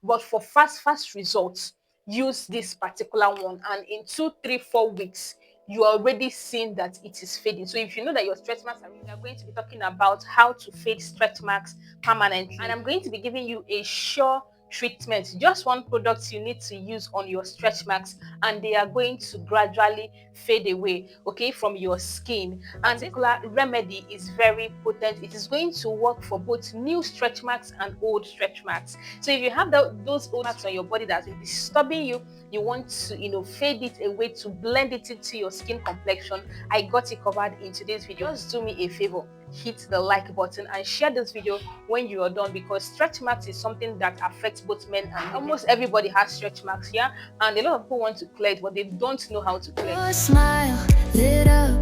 But for fast results, use this particular one, and in 2 3 4 weeks you are already seeing that it is fading. So if you know that your stretch marks are, we are going to be talking about how to fade stretch marks permanently, and I'm going to be giving you a sure treatment, just one product you need to use on your stretch marks, and they are going to gradually fade away, okay, from your skin. And this particular remedy is very potent. It is going to work for both new stretch marks and old stretch marks. So if you have those old marks on your body that is disturbing you, you want to, fade it away, to blend it into your skin complexion, I got it covered in today's video. Just do me a favor, hit the like button and share this video when you are done, because stretch marks is something that affects both men and women. Almost everybody has stretch marks, yeah, and a lot of people want to clear it, but they don't know how to clear it. Your smile lit up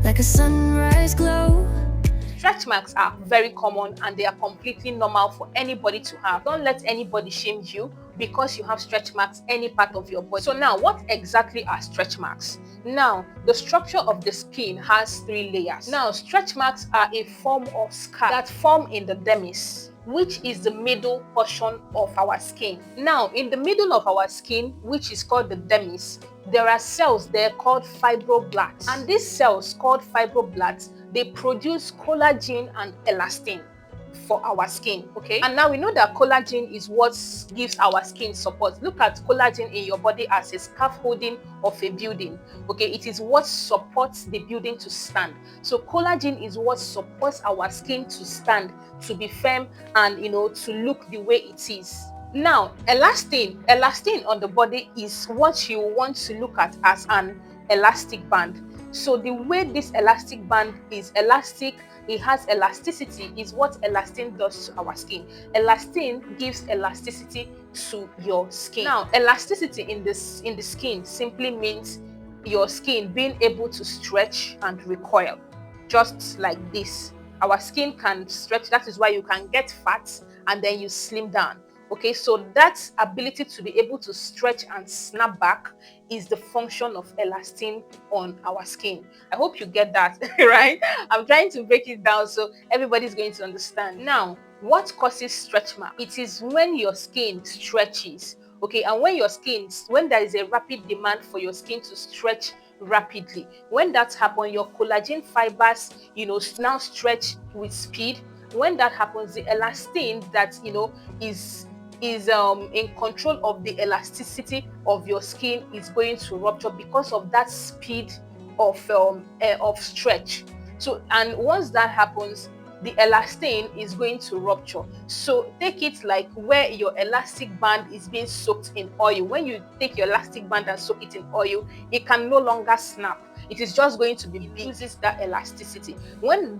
like a sunrise glow. Stretch marks are very common and they are completely normal for anybody to have. Don't let anybody shame you because you have stretch marks any part of your body. So now, what exactly are stretch marks? Now, the structure of the skin has 3 layers. Now, stretch marks are a form of scar that form in the dermis, which is the middle portion of our skin. Now, in the middle of our skin, which is called the dermis, there are cells there called fibroblasts. And these cells called fibroblasts, they produce collagen and elastin for our skin, okay? And now we know that collagen is what gives our skin support. Look at collagen in your body as a scaffolding of a building, okay? It is what supports the building to stand. So collagen is what supports our skin to stand, to be firm, and to look the way it is. Now, elastin on the body is what you want to look at as an elastic band. So the way this elastic band is elastic, it has elasticity, is what elastin does to our skin. Elastin gives elasticity to your skin. Now, elasticity in the skin simply means your skin being able to stretch and recoil, just like this. Our skin can stretch. That is why you can get fat and then you slim down. Okay, so that ability to be able to stretch and snap back is the function of elastin on our skin. I hope you get that, right? I'm trying to break it down so everybody's going to understand. Now, what causes stretch mark? It is when your skin stretches, okay, and when there is a rapid demand for your skin to stretch rapidly. When that happens, your collagen fibers, now stretch with speed. When that happens, the elastin that is in control of the elasticity of your skin is going to rupture because of that speed of stretch. So, and once that happens, the elastin is going to rupture. So take it like where your elastic band is being soaked in oil. When you take your elastic band and soak it in oil, it can no longer snap. It is just going to be big. It loses that elasticity. When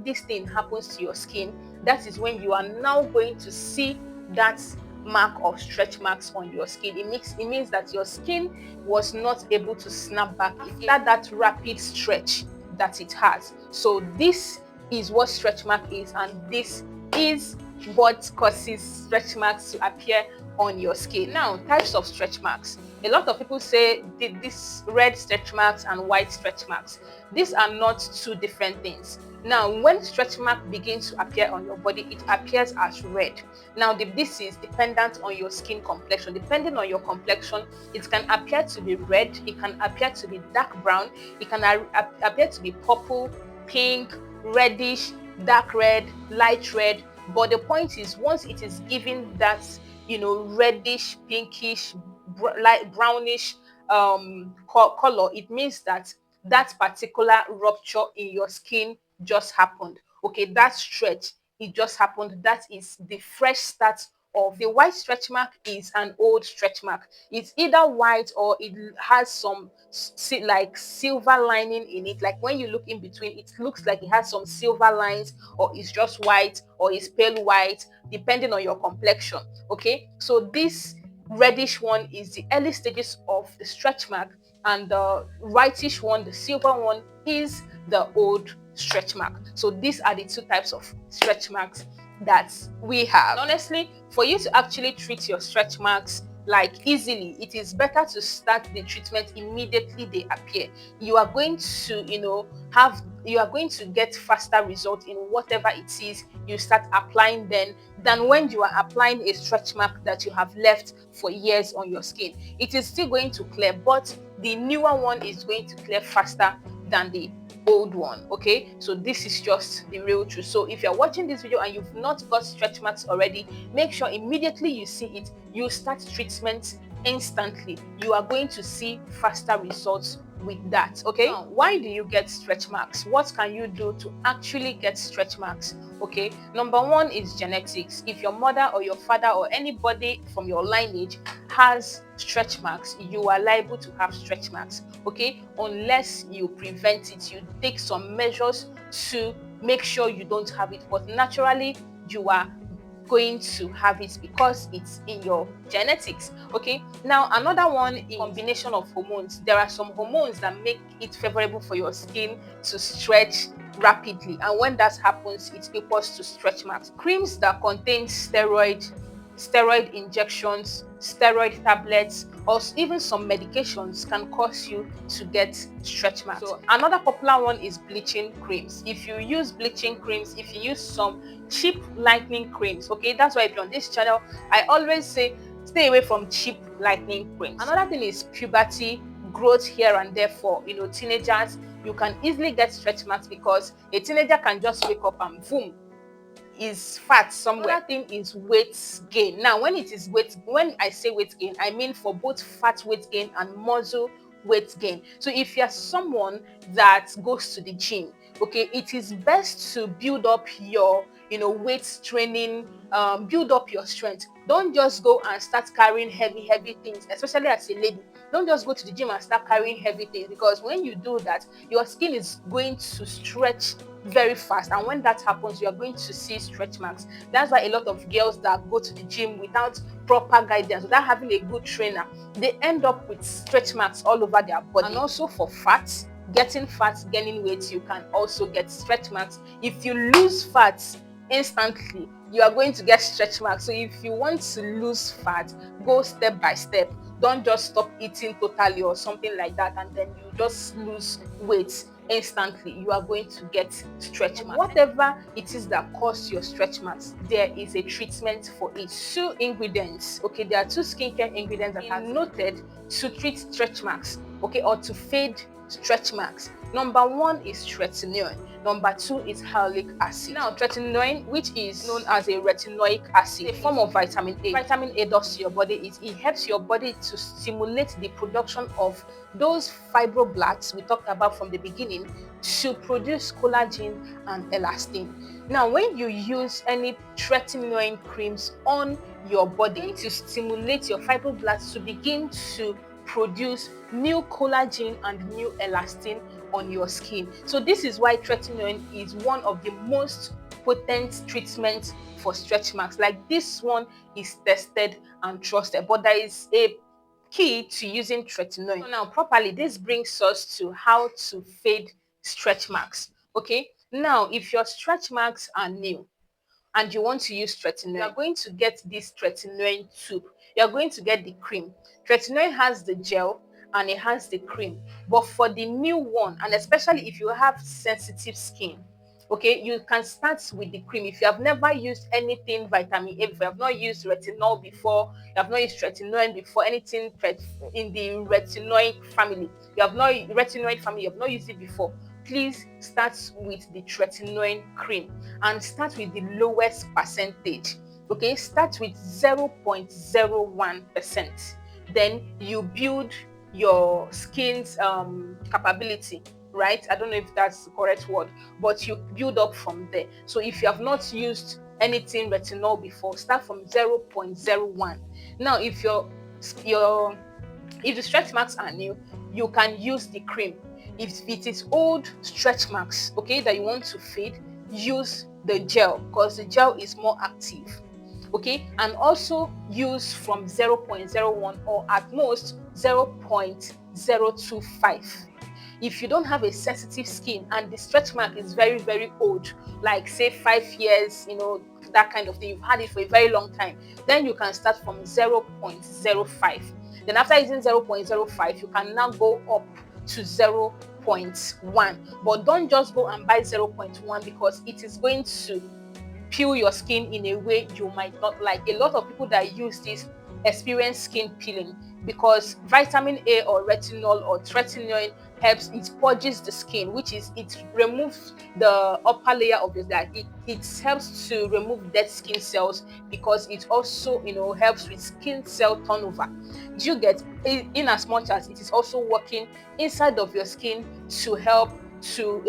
this thing happens to your skin, that is when you are now going to see that mark of stretch marks on your skin. It means that your skin was not able to snap back after that rapid stretch that it has. So this is what stretch mark is, and this is what causes stretch marks to appear on your skin. Now, types of stretch marks. A lot of people say this red stretch marks and white stretch marks. These are not two different things. Now, when stretch mark begins to appear on your body, it appears as red. Now, this is dependent on your skin complexion. Depending on your complexion, it can appear to be red, it can appear to be dark brown, it can appear to be purple, pink, reddish, dark red, light red. But the point is, once it is given that reddish, pinkish, light brownish color, it means that particular rupture in your skin just happened. Okay, that stretch, it just happened. That is the fresh start of the white stretch mark. Is an old stretch mark. It's either white or it has some like silver lining in it. Like when you look in between, it looks like it has some silver lines, or it's just white, or it's pale white, depending on your complexion. Okay, so this reddish one is the early stages of the stretch mark, and the whitish one, the silver one, is the old stretch mark. So these are the two types of stretch marks that we have. And honestly, for you to actually treat your stretch marks, like easily, it is better to start the treatment immediately they appear. You are going to, you are going to get faster results in whatever it is you start applying then than when you are applying a stretch mark that you have left for years on your skin. It is still going to clear, but the newer one is going to clear faster than the old one. Okay, so this is just the real truth. So if you're watching this video and you've not got stretch marks already, make sure immediately you see it, you start treatment instantly. You are going to see faster results with that. Okay, now, why do you get stretch marks? What can you do to actually get stretch marks? Okay, number one is genetics. If your mother or your father or anybody from your lineage has stretch marks, you are liable to have stretch marks. Okay, unless you prevent it, you take some measures to make sure you don't have it, but naturally you are going to have it because it's in your genetics. Okay, now another one is combination of hormones. There are some hormones that make it favorable for your skin to stretch rapidly, and when that happens, it equals to stretch marks. Creams that contain steroid injections, steroid tablets, or even some medications can cause you to get stretch marks. So another popular one is bleaching creams. If you use bleaching creams, if you use some cheap lightening creams, okay, that's why if you're on this channel, I always say stay away from cheap lightening creams. Another thing is puberty, growth here and there for teenagers. You can easily get stretch marks because a teenager can just wake up and boom, is fat somewhere. Another thing is weight gain. Now, when I say weight gain, I mean for both fat weight gain and muscle weight gain. So if you're someone that goes to the gym, okay, it is best to build up your weight training, build up your strength. Don't just go and start carrying heavy things, especially as a lady. Don't just go to the gym and start carrying heavy things, because when you do that, your skin is going to stretch very fast, and when that happens, you are going to see stretch marks. That's why a lot of girls that go to the gym without proper guidance, without having a good trainer, they end up with stretch marks all over their body. And also for fat, getting fat, gaining weight, you can also get stretch marks. If you lose fat instantly, you are going to get stretch marks. So if you want to lose fat, go step by step. Don't just stop eating totally or something like that and then you just lose weight instantly. You are going to get stretch marks. Whatever it is that causes your stretch marks, there is a treatment for it. Two ingredients, okay, there are two skincare ingredients that are noted to treat stretch marks, okay, or to fade stretch marks. Number one is tretinoin. Number two is hyaluronic acid. Now, tretinoin, which is known as a retinoic acid, a form of vitamin A. Vitamin A does to your body is it helps your body to stimulate the production of those fibroblasts we talked about from the beginning to produce collagen and elastin. Now, when you use any tretinoin creams on your body to stimulate your fibroblasts to begin to produce new collagen and new elastin on your skin. So this is why tretinoin is one of the most potent treatments for stretch marks. Like, this one is tested and trusted, but there is a key to using tretinoin. So now properly, this brings us to how to fade stretch marks. Okay, now if your stretch marks are new and you want to use tretinoin, you are going to get this tretinoin tube. You are going to get the cream. Tretinoin has the gel and it has the cream. But for the new one, and especially if you have sensitive skin, okay, you can start with the cream. If you have never used anything vitamin A before, you have not used retinol before, you have not used tretinoin before, anything in the retinoid family, you have not used it before, please start with the tretinoin cream and start with the lowest percentage. Okay, start with 0.01%. Then you build your skin's capability, right? I don't know if that's the correct word, but you build up from there. So if you have not used anything retinol before, start from 0.01. Now, if the stretch marks are new, you can use the cream. If it is old stretch marks, okay, that you want to fade, use the gel because the gel is more active. Okay, and also use from 0.01 or at most 0.025. If you don't have a sensitive skin and the stretch mark is very, very old, like say 5 years, that kind of thing, you've had it for a very long time, then you can start from 0.05. Then after using 0.05, you can now go up to 0.1. But don't just go and buy 0.1 because it is going to peel your skin in a way you might not like. A lot of people that use this experience skin peeling because vitamin A or retinol or tretinoin helps, it purges the skin, which is it removes the upper layer of it. That it helps to remove dead skin cells because it also helps with skin cell turnover. Do you get, in as much as it is also working inside of your skin to help to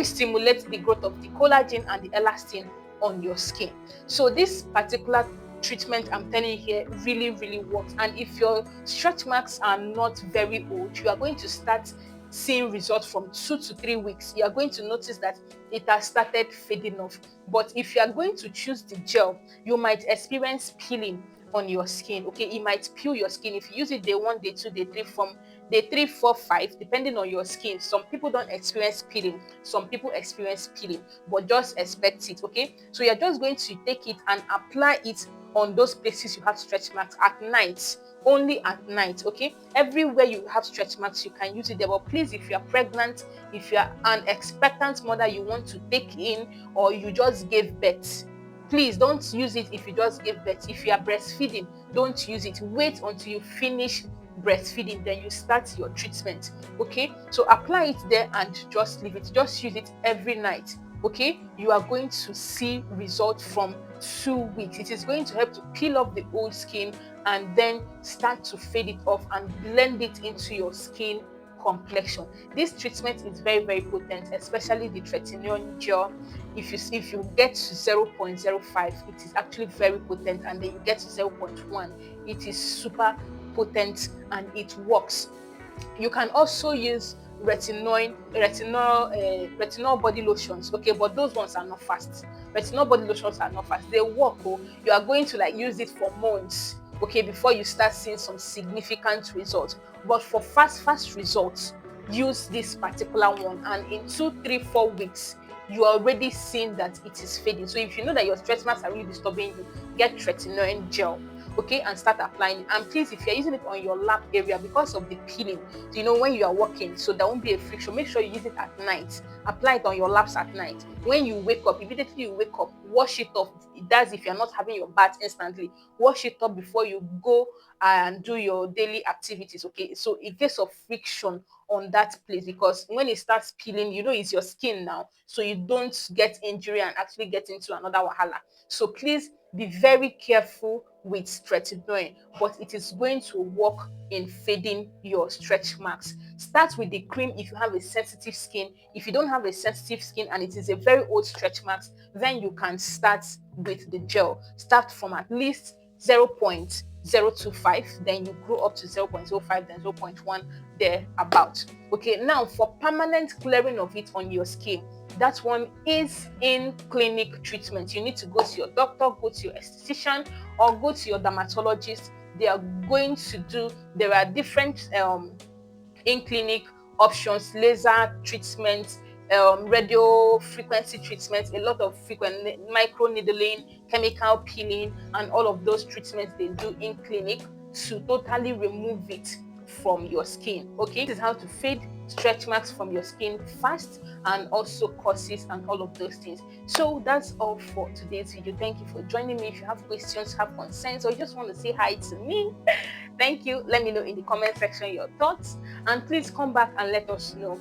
stimulate the growth of the collagen and the elastin on your skin. So this particular treatment I'm telling you here really, really works. And if your stretch marks are not very old, you are going to start seeing results from 2 to 3 weeks. You are going to notice that it has started fading off. But if you are going to choose the gel, you might experience peeling on your skin. Okay, it might peel your skin if you use it day 1, day 2, day 3, from day 3, 4, 5, depending on your skin. Some people don't experience peeling, some people experience peeling, but just expect it. Okay, so you're just going to take it and apply it on those places you have stretch marks at night, only at night. Okay, everywhere you have stretch marks you can use it there, but please, if you are pregnant, if you are an expectant mother, you want to take in, or you just gave birth, please don't use it. If you just gave birth, if you are breastfeeding, don't use it. Wait until you finish breastfeeding, then you start your treatment. Okay, so apply it there and just leave it. Just use it every night. Okay, you are going to see results from 2 weeks. It is going to help to peel off the old skin and then start to fade it off and blend it into your skin complexion. This treatment is very, very potent, especially the tretinoin gel. If you get to 0.05, it is actually very potent, and then you get to 0.1, it is super potent and it works. You can also use retinol body lotions. Okay, but those ones are not fast. Retinol body lotions are not fast. They work. You are going to use it for months, okay, before you start seeing some significant results. But for fast results, use this particular one, and in 2, 3, 4 weeks you are already seeing that it is fading. So if you know that your stretch marks are really disturbing you, get tretinoin gel, okay, and start applying it. And please, if you're using it on your lap area, because of the peeling, when you are walking, so there won't be a friction, make sure you use it at night. Apply it on your laps at night. When you wake up, immediately you wake up, wash it off. That's if you're not having your bath instantly. Wash it up before you go and do your daily activities. Okay, so in case of friction on that place, because when it starts peeling, it's your skin now, so you don't get injury and actually get into another wahala. So please be very careful with tretinoin, but it is going to work in fading your stretch marks. Start with the cream if you have a sensitive skin. If you don't have a sensitive skin and it is a very old stretch marks, then you can start with the gel. Start from at least 0.025, then you grow up to 0.05, then 0.1, there about. Okay, now for permanent clearing of it on your skin, that one is in clinic treatment. You need to go to your doctor, go to your esthetician, or go to your dermatologist. There are different in clinic options: laser treatments, radio frequency treatments, a lot of frequent micro needling, chemical peeling, and all of those treatments they do in clinic to totally remove it from your skin. Okay, this is how to fade stretch marks from your skin fast, and also causes and all of those things. So that's all for today's video. Thank you for joining me. If you have questions, have concerns, or you just want to say hi to me, thank you. Let me know in the comment section your thoughts, and please come back and let us know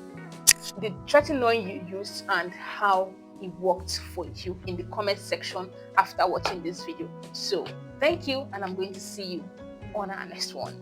the tretinoin you used and how it worked for you in the comment section after watching this video. So thank you, and I'm going to see you on our next one.